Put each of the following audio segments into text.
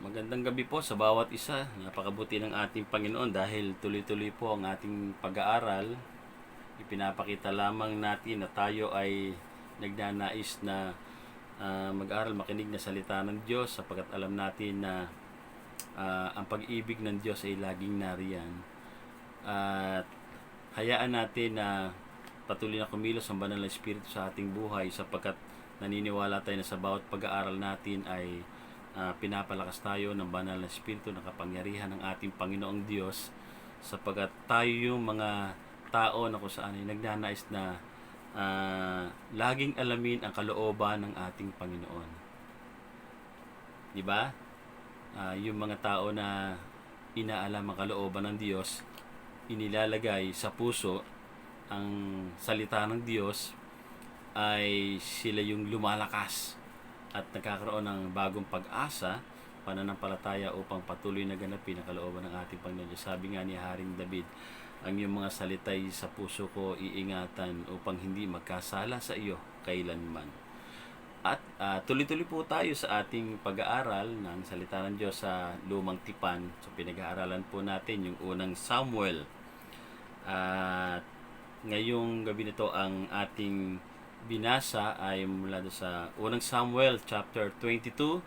Magandang gabi po sa bawat isa. Napakabuti ng ating Panginoon dahil tuloy-tuloy po ang ating pag-aaral. Ipinapakita lamang natin na tayo ay nagnanais na mag-aral, makinig na salita ng Diyos sapagkat alam natin na ang pag-ibig ng Diyos ay laging nariyan. At hayaan natin na patuloy na kumilos ang banal na Espiritu sa ating buhay sapagkat naniniwala tayo na sa bawat pag-aaral natin ay pinapalakas tayo ng banal na Espiritu ng kapangyarihan ng ating Panginoong Diyos sapagkat tayo yung mga tao na kung saan ay nagnanais na laging alamin ang kalooban ng ating Panginoon. Di ba? Yung mga tao na inaalam ang kalooban ng Diyos, inilalagay sa puso ang salita ng Diyos, ay sila yung lumalakas at nagkakaroon ng bagong pag-asa, pananampalataya upang patuloy na ganapin ang kalooban ng ating Panginoon. Sabi nga ni Haring David, ang iyong mga salita'y sa puso ko iingatan upang hindi magkasala sa iyo kailanman. At tuloy-tuloy po tayo sa ating pag-aaral ng salita ng Diyos sa Lumang Tipan. So pinag-aaralan po natin yung unang Samuel. At ngayong gabi nito ang ating binasa ay mula sa unang Samuel chapter 22,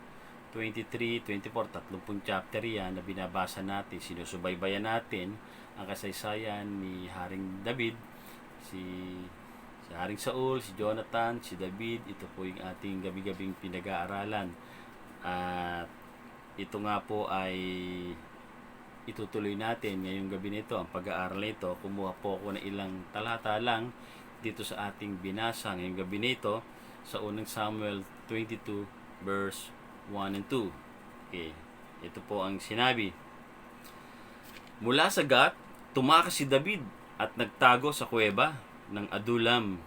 23, 24, 30 chapter yan na binabasa natin, sinusubaybayan natin ang kasaysayan ni Haring David, si Haring Saul, si Jonathan, si David. Ito po yung ating gabi-gabing pinag-aaralan. At ito nga po ay itutuloy natin ngayong gabi nito ang pag-aaral nito. Kumuha po ako ng ilang talata lang dito sa ating binasa ngayong gabi nito sa unang Samuel 22 verse 1 and 2. Okay. Ito po ang sinabi. Mula sa Gat, tumakas si David at nagtago sa kuweba ng Adulam.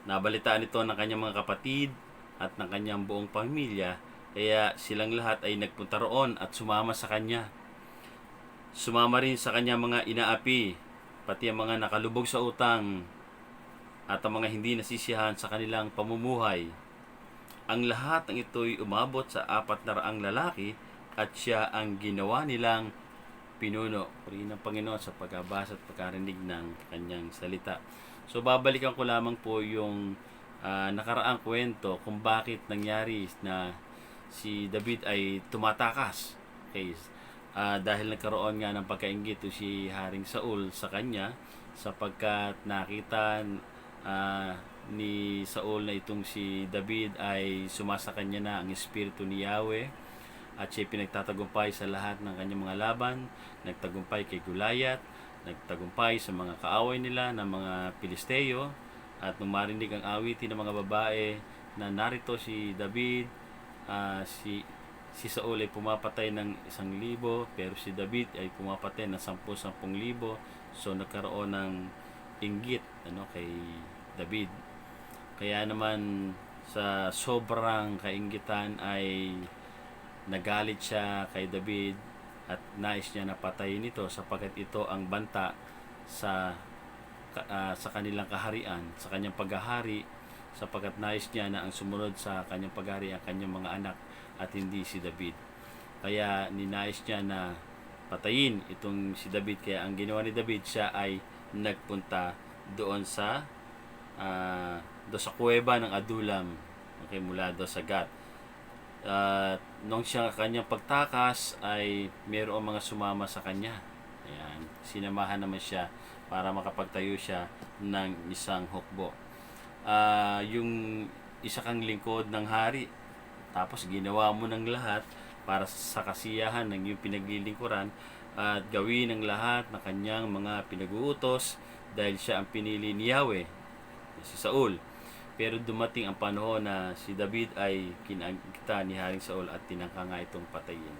Nabalitaan ito ng kanyang mga kapatid at ng kanyang buong pamilya, kaya silang lahat ay nagpunta roon at sumama sa kanya. Sumama rin sa kanya mga inaapi, pati ang mga nakalubog sa utang at ang mga hindi nasisiyahan sa kanilang pamumuhay. Ang lahat ng ito'y umabot sa 400 lalaki at siya ang ginawa nilang pinuno. Purihin ng Panginoon sa pagbabasa at pagkarinig ng kanyang salita. So babalikan ko lamang po yung nakaraang kwento kung bakit nangyari na si David ay tumatakas. Okay. Dahil nagkaroon nga ng pagkainggit si Haring Saul sa kanya sapagkat nakita ni Saul na itong si David ay sumasa kanya na ang espiritu ni Yahweh at siya pinagtatagumpay sa lahat ng kanyang mga laban, nagtagumpay kay Goliath, nagtagumpay sa mga kaaway nila ng mga Pilisteo. At nung marinig ang awitin ng mga babae na narito si David, si Saul ay pumapatay ng 1,000 pero si David ay pumapatay ng 10,000. So nagkaroon ng inggit kay David. Kaya naman sa sobrang kainggitan ay nagalit siya kay David at nais niya na patayin ito sapagkat ito ang banta sa kanilang kaharian, sa kanyang paghahari, sapagkat nais niya na ang sumunod sa kanyang paghahari ang kanyang mga anak at hindi si David. Kaya ninais niya na patayin itong si David. Kaya ang ginawa ni David, siya ay nagpunta doon sa kuweba ng Adulam, okay, mula doon sa Gat. Nung siya kanyang pagtakas ay mayroong mga sumama sa kanya. Ayan, sinamahan naman siya para makapagtayo siya ng isang hukbo. Yung isa kang lingkod ng hari, tapos ginawa mo ng lahat para sa kasiyahan ng iyong pinaglilingkuran at gawin ng lahat na kanyang mga pinag-uutos dahil siya ang pinili ni Yahweh, si Saul. Pero dumating ang panahon na si David ay kinagita ni Haring Saul at tinangka nga itong patayin.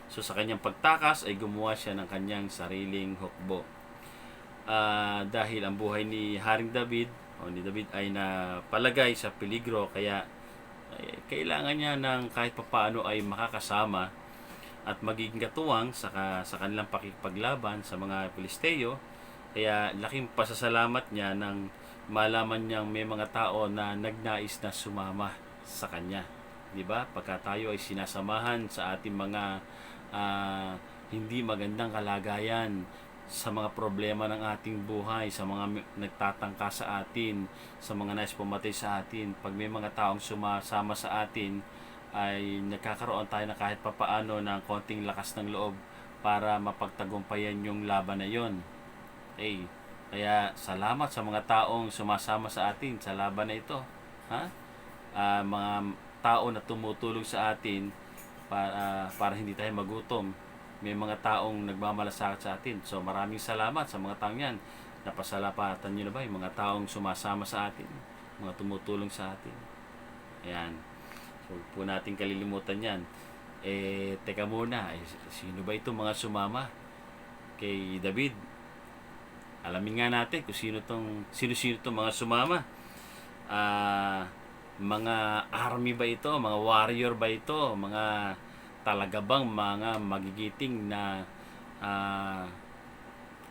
So sa kanyang pagtakas ay gumawa siya ng kanyang sariling hukbo. Dahil ang buhay ni Haring David o ni David ay napalagay sa peligro, kaya kailangan niya ng kahit papaano ay makakasama at magiging katuwang sa kanilang pakikipaglaban sa mga Pilisteo. Kaya laking pasasalamat niya nang malaman niyang may mga tao na nagnais na sumama sa kanya. 'di ba? Pagka tayo ay sinasamahan sa ating mga hindi magandang kalagayan, sa mga problema ng ating buhay, sa mga nagtatangka sa atin, sa mga nais pumatay sa atin, pag may mga taong sumasama sa atin, ay nagkakaroon tayo na kahit papaano ng konting lakas ng loob para mapagtagumpayan yung laban na yon. Okay. Kaya salamat sa mga taong sumasama sa atin sa laban na ito. Ha? Mga tao na tumutulong sa atin para hindi tayo magutom. May mga taong nagmamalasakit sa atin. So maraming salamat sa mga taong yan. Napasalamatan nyo na ba yung mga taong sumasama sa atin? Mga tumutulong sa atin. Ayan. So po natin kalilimutan yan. Teka muna. Sino ba ito mga sumama kay David? Alamin nga natin kung sino itong mga sumama. Mga army ba ito? Mga warrior ba ito? Mga talaga bang mga magigiting na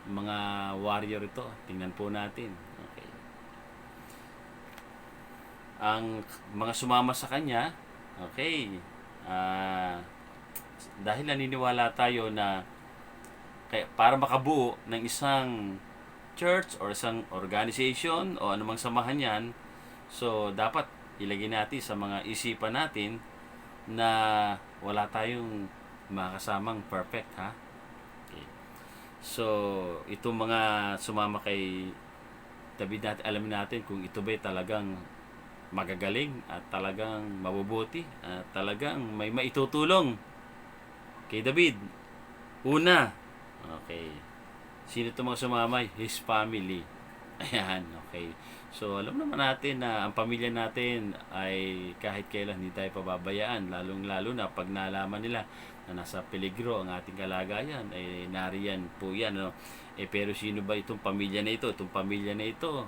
mga warrior ito? Tingnan po natin. Okay. Ang mga sumama sa kanya, okay, dahil naniniwala tayo na para makabuo ng isang church or isang organization o anumang samahan yan, so dapat ilagay natin sa mga isipan natin na wala tayong makasamang perfect, ha? Okay. So, itong mga sumama kay David natin, alamin natin kung ito ba'y talagang magagaling at talagang mabubuti at talagang may maitutulong kay David. Una, okay, sino itong mga sumama? His family. Ayan, okay. So, alam naman natin na ang pamilya natin ay kahit kailan hindi tayo pababayaan. Lalong-lalo na pag nalaman nila na nasa peligro ang ating kalagayan, ay nariyan po yan. No? Pero sino ba itong pamilya na ito? Itong pamilya na ito,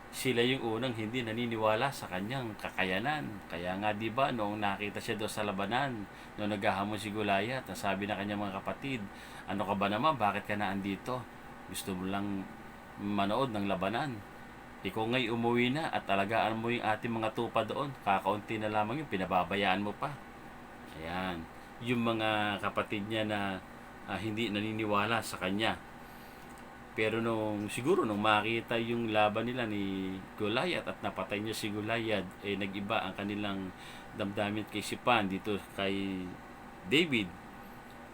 sila yung unang hindi naniniwala sa kanyang kakayanan. Kaya nga 'di ba noong nakita siya doon sa labanan, noong naghahamon si Goliath, sabi na kanyang mga kapatid, ano ka ba naman, bakit ka na andito? Gusto mo lang manood ng labanan? Ikaw nga'y umuwi na at alagaan mo yung ating mga tupa doon. Kakaunti na lamang yung pinababayaan mo pa. Ayan. Yung mga kapatid niya na hindi naniniwala sa kanya. Pero siguro nung makita yung laban nila ni Goliath at napatay niya si Goliath, nag-iba ang kanilang damdamin kay Sipan dito kay David.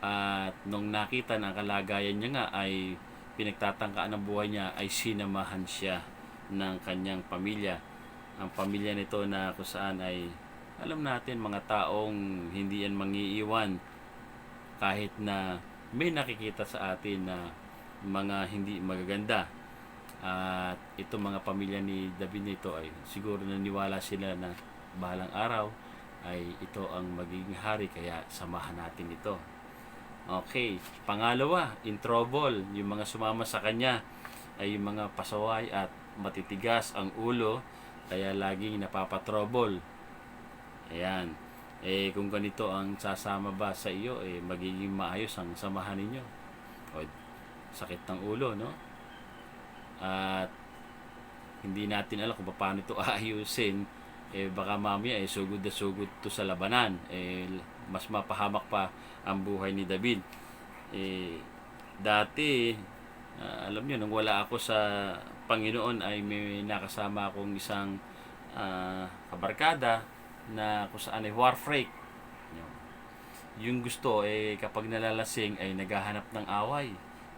At nung nakita na ang kalagayan niya nga ay pinagtatangkaan ng buhay niya, ay sinamahan siya ng kanyang pamilya. Ang pamilya nito na kung saan ay alam natin mga taong hindi yan mangiiwan kahit na may nakikita sa atin na mga hindi magaganda. At itong mga pamilya ni David nito ay siguro naniwala sila na bahalang araw ay ito ang magiging hari, kaya samahan natin ito. Okay, pangalawa, in trouble. Yung mga sumama sa kanya ay yung mga pasaway at matitigas ang ulo, kaya laging napapatrouble. Ayan. Kung ganito ang sasama ba sa iyo, magiging maayos ang samahan ninyo. O, sakit ng ulo, no? At hindi natin alam kung paano ito aayusin. Baka mamaya sugod na sugod to sa labanan. Mas mapahamak pa ang buhay ni David. Dati, alam nyo, nung wala ako sa Panginoon ay may nakasama akong isang kabarkada na kung saan ay warfrake. Yung gusto kapag nalalasing ay naghahanap ng away,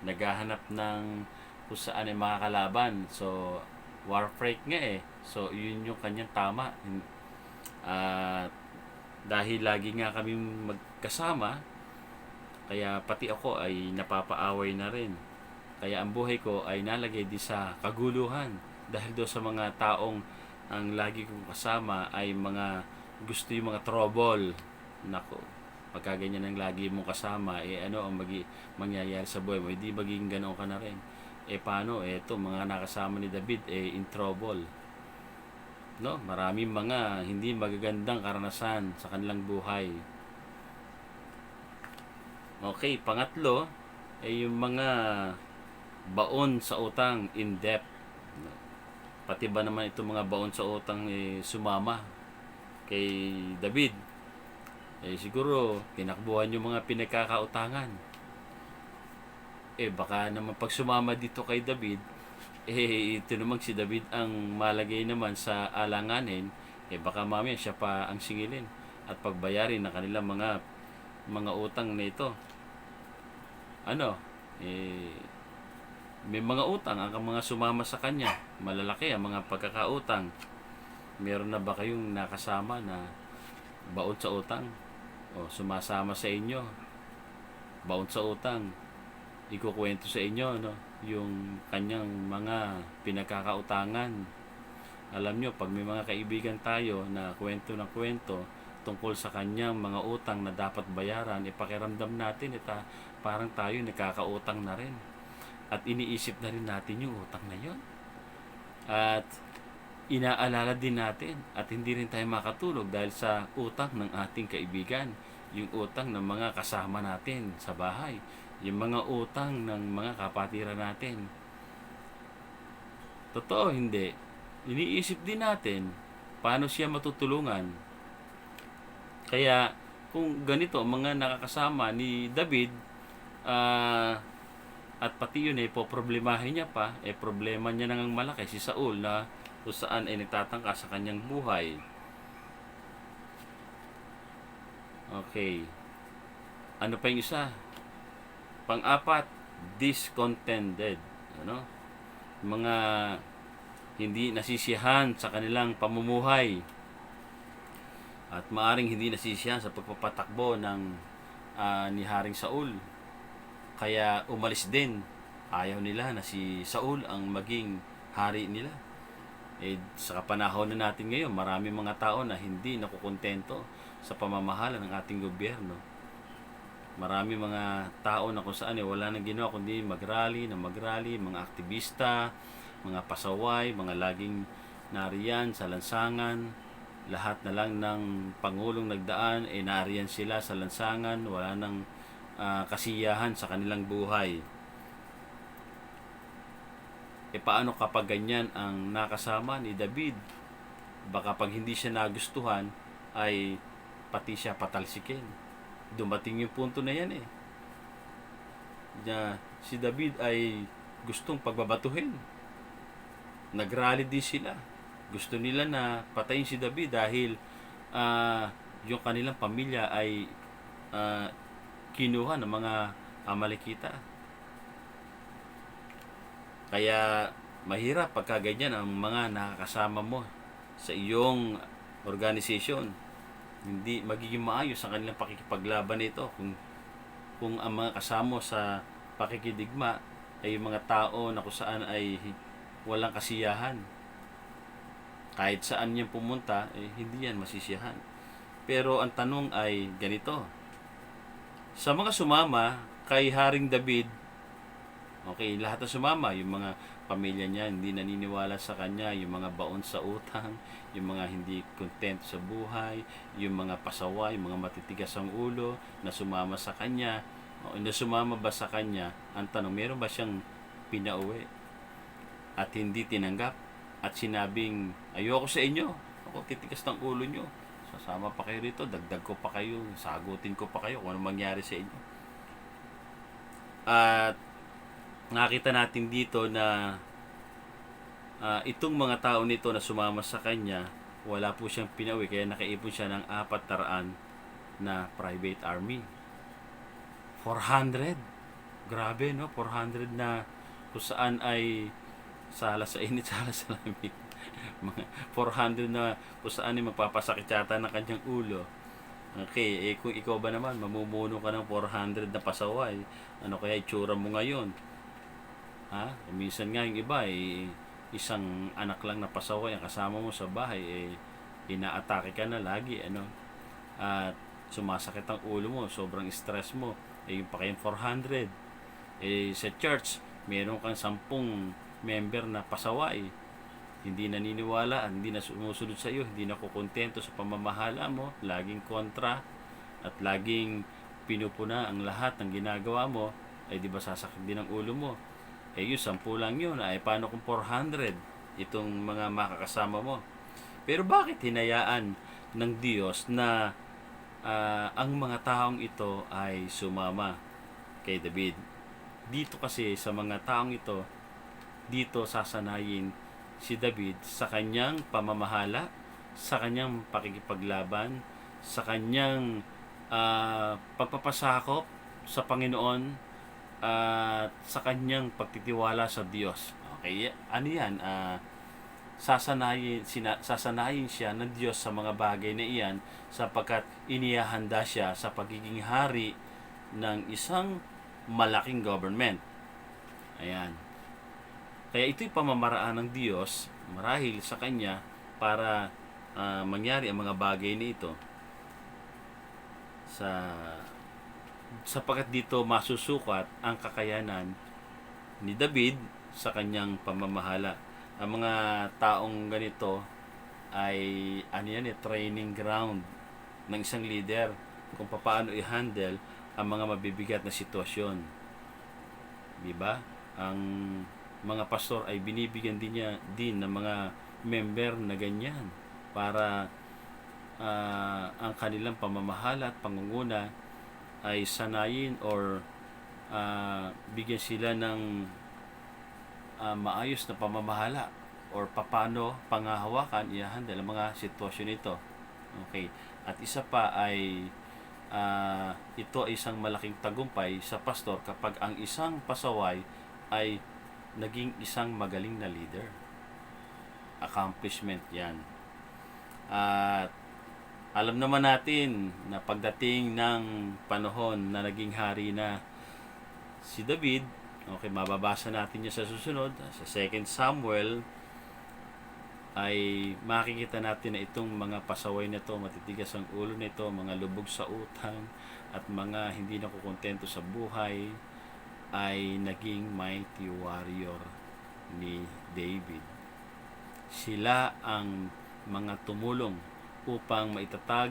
naghahanap ng kung saan ay makakalaban. So warfrake nga so yun yung kanyang tama. Dahil lagi nga kami magkasama, kaya pati ako ay napapaaway na rin. Kaya ang buhay ko ay nalagay di sa kaguluhan dahil do sa mga taong ang lagi kong kasama ay mga gusto yung mga trouble. Nako, pagka ganyan ang lagi mong kasama, ano ang mangyayari sa buhay mo? Hindi magiging ganoon ka na rin. Paano? Eto, mga nakasama ni David, in trouble. No? Maraming mga hindi magagandang karanasan sa kanilang buhay. Okay, pangatlo, yung mga baon sa utang, in debt. Pati ba naman itong mga baon sa utang sumama kay David? Siguro tinakbuhan yung mga pinagkakautangan. Baka naman pag sumama dito kay David, ito naman si David ang malagay naman sa alanganin, baka mamaya siya pa ang singilin at pagbayarin ng kanilang mga utang na ito. Ano, may mga utang ang mga sumama sa kanya. Malalaki ang mga pagkakautang. Meron na ba kayong nakasama na baon sa utang? O sumasama sa inyo, baon sa utang? Ikukwento sa inyo, no, yung kanyang mga pinagkakautangan. Alam nyo, pag may mga kaibigan tayo na kwento ng kwento tungkol sa kanyang mga utang na dapat bayaran, ipakiramdam natin, parang tayo nakakautang na rin. At iniisip na rin natin yung utang na yon. At inaalala din natin at hindi rin tayo makatulog dahil sa utang ng ating kaibigan, yung utang ng mga kasama natin sa bahay, yung mga utang ng mga kapatiran natin. Totoo, hindi. Iniisip din natin paano siya matutulungan. Kaya kung ganito mga nakakasama ni David, at pati yun poproblemahin niya pa, problema niya nang malaki si Saul na kung saan nagtatangka sa kanyang buhay. Okay. Ano pa yung isa? Pang-apat, discontented. Ano? Mga hindi nasisiyahan sa kanilang pamumuhay. At maaring hindi nasisiyahan sa pagpapatakbo ni Haring Saul. Kaya umalis din. Ayaw nila na si Saul ang maging hari nila. Sa panahon na natin ngayon, marami mga tao na hindi nakukontento sa pamamahala ng ating gobyerno. Marami mga tao na kung saan wala nang ginawa kundi magrally, mga aktivista, mga pasaway, mga laging nariyan sa lansangan. Lahat na lang ng Pangulong nagdaan, nariyan sila sa lansangan, wala nang kasiyahan sa kanilang buhay. Paano kapag ganyan ang nakasama ni David? Baka pag hindi siya nagustuhan, ay pati siya patalsikin. Dumating yung punto na yan si David ay gustong pagbabatuhin. Nagrally din sila. Gusto nila na patayin si David dahil yung kanilang pamilya ay kinuha ng mga Amalekita. Kaya mahirap pagka ganyan ang mga nakakasama mo sa iyong organization. Hindi magiging maayos ang kanilang pakikipaglaban nito kung ang mga kasama sa pakikidigma ay yung mga tao na kung saan ay walang kasiyahan. Kahit saan yan pumunta, hindi yan masisiyahan. Pero ang tanong ay ganito. Sa mga sumama kay Haring David, okay, lahat na sumama, yung mga pamilya niya hindi naniniwala sa kanya, yung mga baon sa utang, yung mga hindi kontento sa buhay, yung mga pasaway, yung mga matitigas ang ulo na sumama sa kanya, na sumama ba sa kanya, ang tanong, meron ba siyang pinauwi at hindi tinanggap at sinabing, ayoko sa inyo, ako titigas ng ulo nyo, sasama pa kayo rito, dagdag ko pa kayo, sagutin ko pa kayo kung ano mangyari sa inyo. At nakita natin dito na itong mga tao nito na sumama sa kanya, wala po siyang pinauwi, kaya nakaipon siya ng 400 na private army. 400, grabe, no? 400 na kung saan ay sala sa init, sala sa lamig. Mga 400 na kung saan ay magpapasakit yata ng kanyang ulo. Okay, kung ikaw ba naman mamumuno ka ng 400 na pasaway, ano kaya itsura mo ngayon? Minsan nga yung iba isang anak lang na pasaway ang kasama mo sa bahay, inaatake ka na lagi, at sumasakit ang ulo mo, sobrang stress mo, yung pa kayong 400. Sa church meron kang 10 member na pasaway, hindi naniniwala, hindi na sumusunod sa iyo, hindi na kukontento sa pamamahala mo, laging kontra at laging pinupuna ang lahat ng ginagawa mo, di ba sasakit din ang ulo mo? Yung 10 lang yun, paano kung 400? itong mga makakasama mo. Pero bakit hinayaan ng Diyos na ang mga taong ito ay sumama kay David? Dito kasi sa mga taong ito, dito sasanayin si David sa kanyang pamamahala, sa kanyang pakikipaglaban, sa kanyang pagpapasakop sa Panginoon, at sa kanyang pagtitiwala sa Diyos. Okay, ano yan? Sasanayin siya ng Diyos sa mga bagay na iyan sapagkat inihahanda siya sa pagiging hari ng isang malaking government. Ayan. Kaya ito'y pamamaraan ng Diyos marahil sa Kanya para mangyari ang mga bagay na ito sapagkat dito masusukat ang kakayanan ni David sa kanyang pamamahala. Ang mga taong ganito ay training ground ng isang leader kung paano i-handle ang mga mabibigat na sitwasyon. Di ba? Ang mga pastor ay binibigyan din ng mga member na ganyan para ang kanilang pamamahala at pangunguna ay sanayin or bigyan sila ng maayos na pamamahala or paano pangahawakan i-handle ang mga sitwasyon ito. Okay. At isa pa ay ito ay isang malaking tagumpay sa pastor kapag ang isang pasaway ay naging isang magaling na leader. Accomplishment yan. At alam naman natin na pagdating ng panahon na naging hari na si David, okay, mababasa natin niya sa susunod, sa 2 Samuel, ay makikita natin na itong mga pasaway na ito, matitigas ang ulo nito, mga lubog sa utang, at mga hindi nakukontento sa buhay, ay naging mighty warrior ni David. Sila ang mga tumulong upang maitatag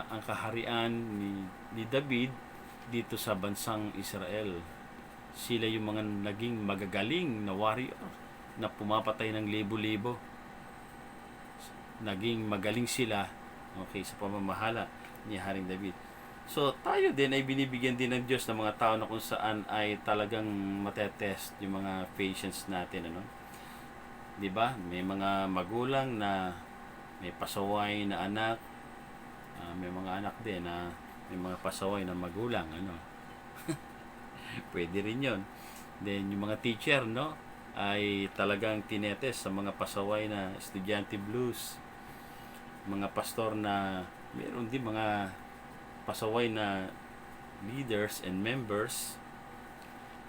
ang kaharian ni David dito sa bansang Israel. Sila yung mga naging magagaling na warrior na pumapatay ng libo-libo. Naging magaling sila, okay, sa pamamahala ni Haring David. So tayo din ay binibigyan din ng Diyos ng mga tao na kung saan ay talagang matetest yung mga patience natin, ano? 'Di ba? May mga magulang na may pasaway na anak, may mga anak din na may mga pasaway na magulang, ano. Pwede rin 'yon. Then yung mga teacher, no, ay talagang tinetes sa mga pasaway na estudyante blues. Mga pastor na meron din mga pasaway na leaders and members.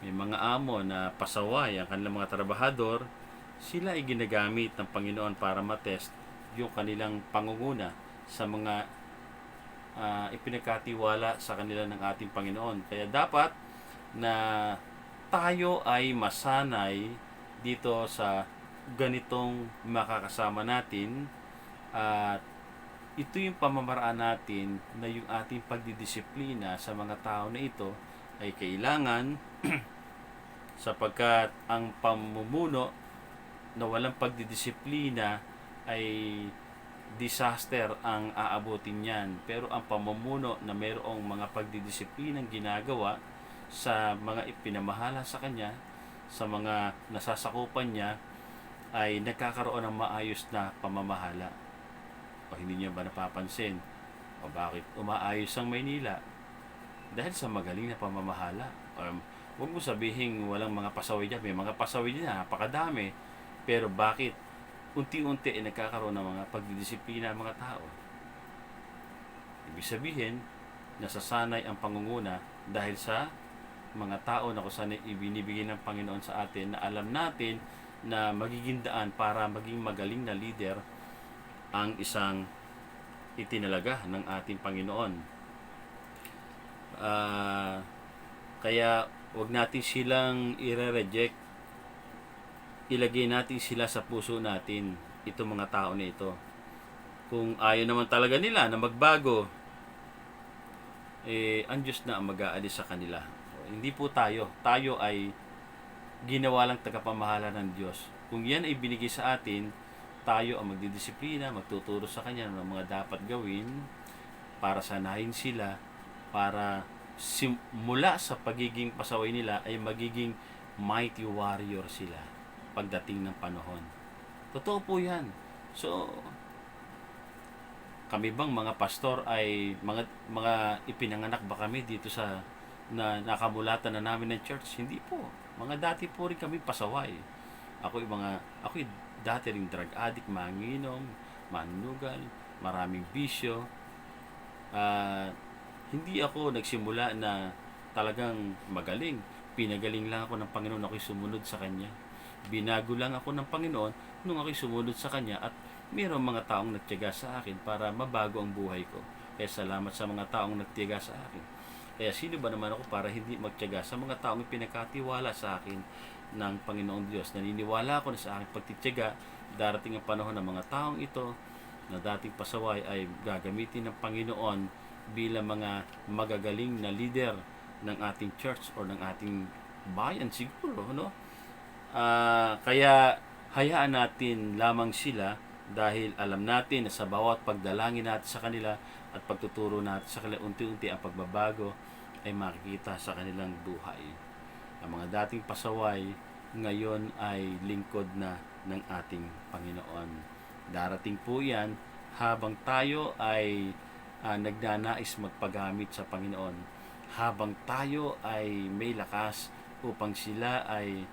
May mga amo na pasaway ang kanilang mga trabahador. Sila ay ginagamit ng Panginoon para matest yung kanilang pangunguna sa mga ipinagkatiwala sa kanila ng ating Panginoon. Kaya dapat na tayo ay masanay dito sa ganitong makakasama natin, at ito yung pamamaraan natin na yung ating pagdidisiplina sa mga tao na ito ay kailangan sapagkat ang pamumuno na walang pagdidisiplina ay disaster ang aabutin niyan. Pero ang pamumuno na mayroong mga pagdidisiplinang ginagawa sa mga ipinamahala sa kanya, sa mga nasasakupan niya, ay nagkakaroon ng maayos na pamamahala. O hindi niyo ba napapansin? O bakit umaayos ang Maynila? Dahil sa magaling na pamamahala. Huwag mo sabihin walang mga pasaway dyan. May mga pasaway dyan, napakadami. Pero bakit unti-unti ay nagkakaroon ng mga pagdidisiplina ng mga tao? Ibig sabihin, nasasanay ang pangunguna dahil sa mga tao na kung saan ibinibigay ng Panginoon sa atin na alam natin na magiging daan para maging magaling na leader ang isang itinalaga ng ating Panginoon. Kaya wag natin silang i-reject. Ilagay natin sila sa puso natin, itong mga tao na ito. Kung ayaw naman talaga nila na magbago, ang Diyos na ang mag-aalis sa kanila. Hindi po tayo. Tayo ay ginawa lang tagapamahala ng Diyos kung yan ay binigay sa atin, tayo ang magdidisiplina, magtuturo sa kanya ng mga dapat gawin para sanayin sila, para mula sa pagiging pasaway nila ay magiging mighty warrior sila pagdating ng panahon. Totoo po yan. So, kami bang mga pastor ay mga ipinanganak ba kami dito sa na nakamulatan na namin ng church? Hindi po. Mga dati po rin kami pasaway. Ako dati ring drug addict, manginom, manunugal, maraming bisyo. Hindi ako nagsimula na talagang magaling. Pinagaling lang ako ng Panginoon, ako'y sumunod sa Kanya. Binago lang ako ng Panginoon nung ako'y sumunod sa Kanya at mayroong mga taong nagtiyaga sa akin para mabago ang buhay ko. Kaya salamat sa mga taong nagtiyaga sa akin. Kaya sino ba naman ako para hindi magtiyaga sa mga taong pinakatiwala sa akin ng Panginoong Diyos. Naniniwala ako na sa aking pagtitiyaga, darating ang panahon ng mga taong ito na dating pasaway ay gagamitin ng Panginoon bilang mga magagaling na leader ng ating church o ng ating bayan siguro, no? Kaya hayaan natin lamang sila dahil alam natin na sa bawat pagdalangin natin sa kanila at pagtuturo natin sa kanila, unti-unti ang pagbabago ay makikita sa kanilang buhay. Ang mga dating pasaway ngayon ay lingkod na ng ating Panginoon. Darating po yan habang tayo ay nagnanais magpagamit sa Panginoon. Habang tayo ay may lakas upang sila ay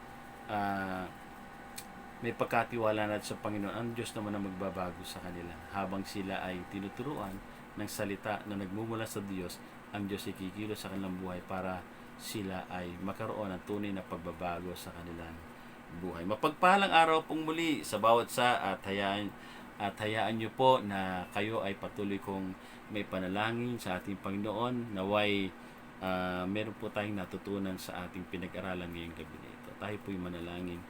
may pagkatiwala natin sa Panginoon, ang Diyos naman ang magbabago sa kanila. Habang sila ay tinuturuan ng salita na nagmumula sa Diyos, ang Diyos ay kikilos sa kanilang buhay para sila ay magkaroon ng tunay na pagbabago sa kanilang buhay. Mapagpalang araw pong muli sa bawat at hayaan niyo po na kayo ay patuloy kong may panalangin sa ating Panginoon. Naway meron po tayong natutunan sa ating pinag-aralan ngayong gabi na ito. Tayo po'y manalangin.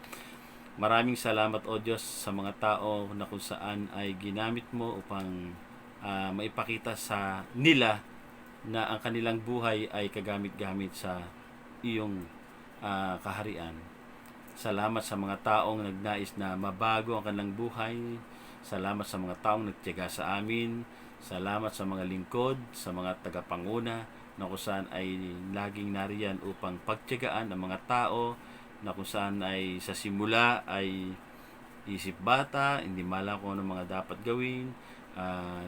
Maraming salamat o Diyos sa mga tao na kung saan ay ginamit mo upang maipakita sa nila na ang kanilang buhay ay kagamit-gamit sa iyong kaharian. Salamat sa mga taong nagnais na mabago ang kanilang buhay. Salamat sa mga taong nagtiyaga sa amin. Salamat sa mga lingkod, sa mga tagapanguna na kung saan ay laging nariyan upang pagtiyagaan ang mga tao na kung saan ay sa simula ay isip bata, hindi malam kung ano mga dapat gawin,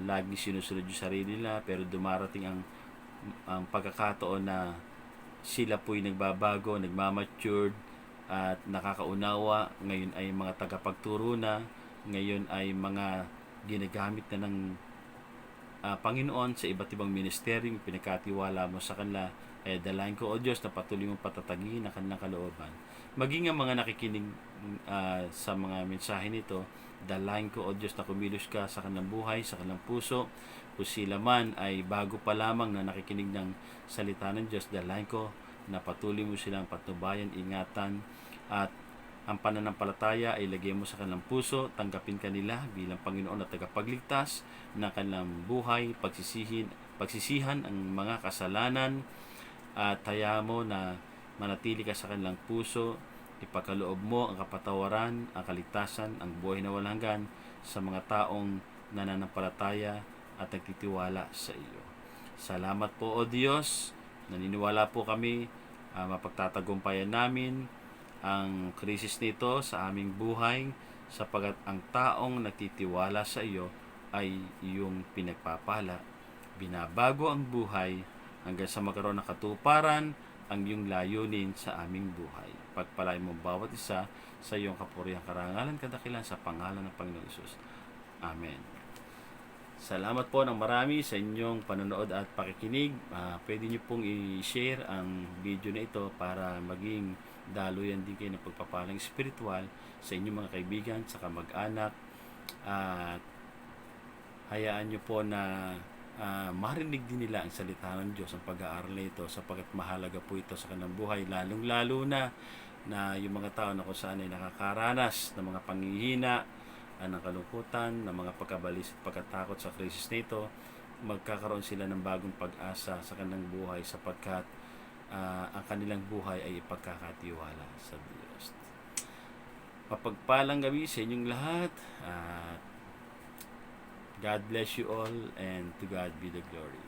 lagi sinusunod yung sarili nila, pero dumarating ang pagkakataon na sila po'y nagbabago, nagmamatured at nakakaunawa. Ngayon ay mga tagapagturo na, ngayon ay mga ginagamit na ng Panginoon sa iba't ibang ministeryo, pinagkatiwala mo sa kanila. Ay dalahin ko, O Diyos, na patuloy mong patatagin ang kanilang kalooban. Maging ang mga nakikinig sa mga mensahe nito, dalahin ko, O Diyos, na kumilos ka sa kanilang buhay, sa kanilang puso. Kung sila man ay bago pa lamang na nakikinig ng salita ng Diyos, dalahin ko na patuloy mo silang patnubayan, ingatan, at ang pananampalataya ay lagay mo sa kanilang puso, tanggapin kanila bilang Panginoon at tagapagligtas ng kanilang buhay, pagsisihan ang mga kasalanan, at hayaan mo na manatili ka sa kanilang puso, ipagkaloob mo ang kapatawaran, ang kaligtasan, ang buhay na walang hanggan sa mga taong nananampalataya at nagtitiwala sa iyo. Salamat po, O Diyos. Naniniwala po kami mapagtatagumpayan namin ang krisis nito sa aming buhay sapagat ang taong nagtitiwala sa iyo ay iyong pinagpapala. Binabago ang buhay hanggang sa magkaroon ng katuparan ang iyong layunin sa aming buhay. Pagpalain mo bawat isa sa iyong kapurihan, karangalan, kadakilan sa pangalan ng Panginoong Hesus. Amen. Salamat po ng marami sa inyong panonood at pakikinig. Pwede niyo pong i-share ang video na ito para maging daluyan din kayo ng pagpapalang espiritual sa inyong mga kaibigan, sa kamag-anak. At hayaan niyo po na marinig din nila ang salita ng Diyos, ang pag-aaral na ito, sapagkat mahalaga po ito sa kanilang buhay, lalong-lalo na yung mga tao na kung saan ay nakakaranas ng mga panghihina, ng kalungkutan, ng mga pagkabalis at pagkatakot sa krisis na ito, magkakaroon sila ng bagong pag-asa sa kanilang buhay sapagkat ang kanilang buhay ay ipagkakatiwala sa Diyos. Mapagpalang gabi sa inyong lahat. At God bless you all and to God be the glory.